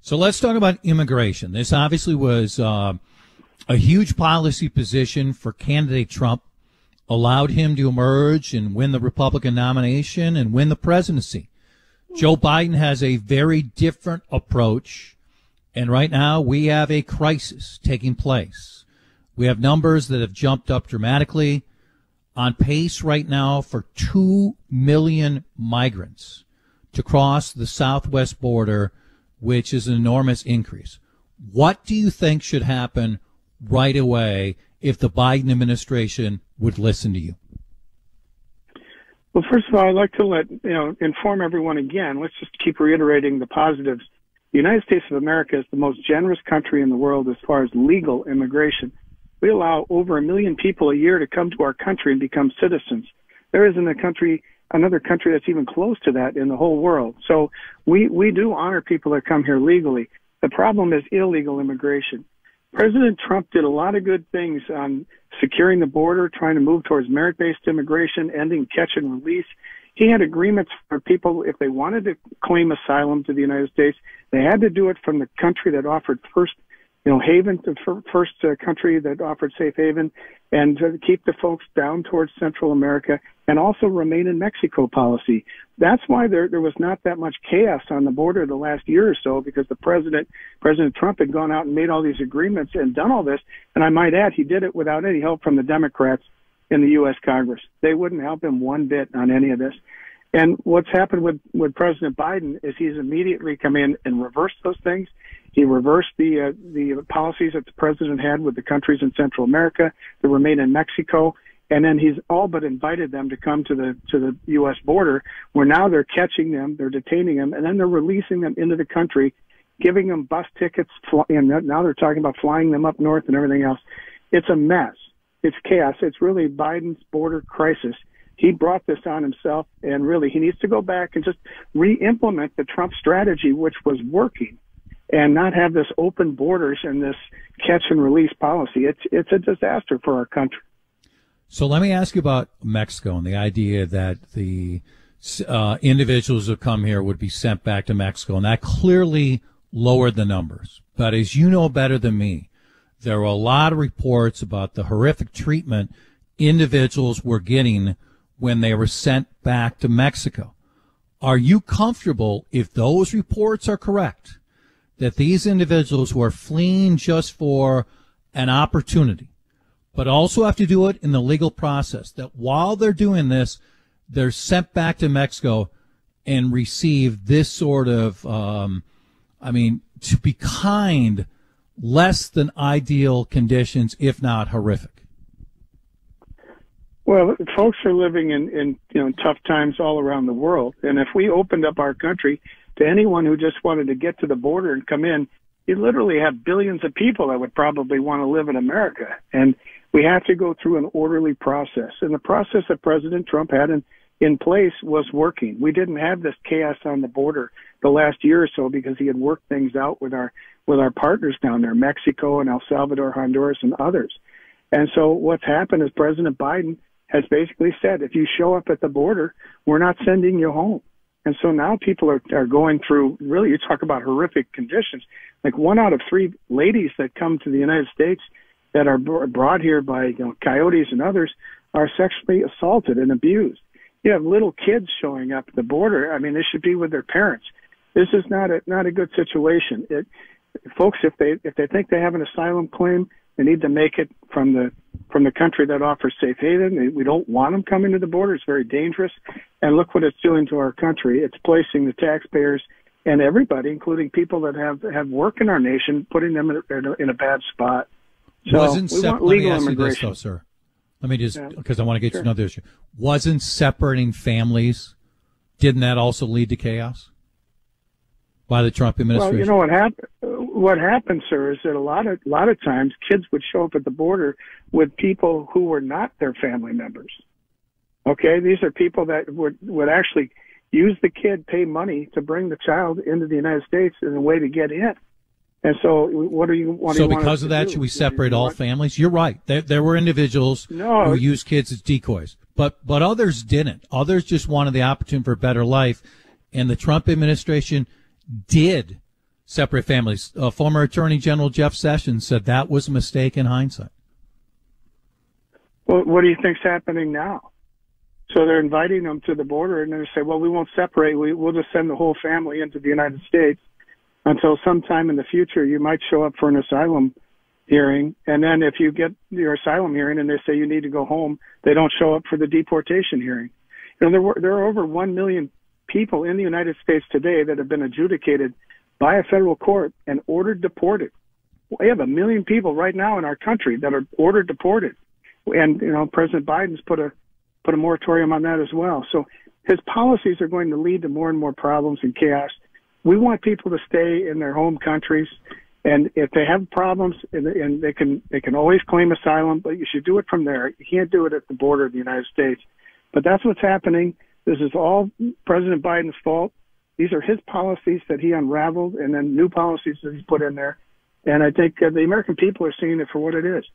So let's talk about immigration. This obviously was a huge policy position for candidate Trump, allowed him to emerge and win the Republican nomination and win the presidency. Joe Biden has a very different approach, and right now we have a crisis taking place. We have numbers that have jumped up dramatically, on pace right now for 2 million migrants to cross the southwest border, which is an enormous increase. What do you think should happen right away if the Biden administration would listen to you? Well, first of all, I'd like to inform everyone again. Let's just keep reiterating the positives. The United States of America is the most generous country in the world as far as legal immigration. We allow over 1 million people a year to come to our country and become citizens. There isn't another country that's even close to that in the whole world. So we do honor people that come here legally. The problem is illegal immigration. President Trump did a lot of good things on securing the border, trying to move towards merit-based immigration, ending catch and release. He had agreements for people, if they wanted to claim asylum to the United States, they had to do it from the country that offered first haven, the first country that offered safe haven, and to keep the folks down towards Central America, and also remain in Mexico policy. That's why there was not that much chaos on the border the last year or so, because President Trump had gone out and made all these agreements and done all this. And I might add, he did it without any help from the Democrats in the U.S. Congress. They wouldn't help him one bit on any of this. And what's happened with President Biden is he's immediately come in and reversed those things. He reversed the policies that the president had with the countries in Central America that remain in Mexico, and then he's all but invited them to come to the U.S. border, where now they're catching them, they're detaining them, and then they're releasing them into the country, giving them bus tickets, and now they're talking about flying them up north and everything else. It's a mess. It's chaos. It's really Biden's border crisis. He brought this on himself, and really he needs to go back and just re-implement the Trump strategy, which was working, and not have this open borders and this catch and release policy. It's a disaster for our country. So let me ask you about Mexico and the idea that the individuals who come here would be sent back to Mexico, and that clearly lowered the numbers. But as you know better than me, there were a lot of reports about the horrific treatment individuals were getting when they were sent back to Mexico. Are you comfortable, if those reports are correct, that these individuals who are fleeing just for an opportunity, but also have to do it in the legal process, that while they're doing this, they're sent back to Mexico and receive this sort of, to be kind, less than ideal conditions, if not horrific? Well, folks are living in tough times all around the world, and if we opened up our country to anyone who just wanted to get to the border and come in, you literally have billions of people that would probably want to live in America. And we have to go through an orderly process. And the process that President Trump had in place was working. We didn't have this chaos on the border the last year or so because he had worked things out with our partners down there, Mexico and El Salvador, Honduras, and others. And so what's happened is President Biden has basically said, if you show up at the border, we're not sending you home. And so now people are going through, really, you talk about horrific conditions. Like 1 out of 3 ladies that come to the United States that are brought here by coyotes and others are sexually assaulted and abused. You have little kids showing up at the border. I mean, they should be with their parents. This is not a good situation. Folks, if they think they have an asylum claim, they need to make it from the country that offers safe haven. We don't want them coming to the border. It's very dangerous. And look what it's doing to our country. It's placing the taxpayers and everybody, including people that have work in our nation, putting them in a bad spot. So let me ask you this, though, sir. Let me just, because I want to get to another issue. Wasn't separating families, didn't that also lead to chaos by the Trump administration? Well, you know what happened? What happened, sir, is that a lot of times kids would show up at the border with people who were not their family members. Okay, these are people that would actually use the kid, pay money to bring the child into the United States as a way to get in. And so, what do you want? So, because of that, should we separate all families? You're right. There were individuals who used kids as decoys, but others didn't. Others just wanted the opportunity for a better life, and the Trump administration did separate families. Former Attorney General Jeff Sessions said that was a mistake in hindsight. Well, what do you think's happening now? So they're inviting them to the border, and they say, well, we won't separate. We'll just send the whole family into the United States until sometime in the future you might show up for an asylum hearing. And then if you get your asylum hearing and they say you need to go home, they don't show up for the deportation hearing. You know, there are over 1 million people in the United States today that have been adjudicated by a federal court and ordered deported. We have 1 million people right now in our country that are ordered deported. And, you know, President Biden's put a moratorium on that as well. So his policies are going to lead to more and more problems and chaos. We want people to stay in their home countries, and if they have problems, and they can always claim asylum, but you should do it from there. You can't do it at the border of the United States. But that's what's happening. This is all President Biden's fault. These are his policies that he unraveled, and then new policies that he's put in there. And I think the American people are seeing it for what it is.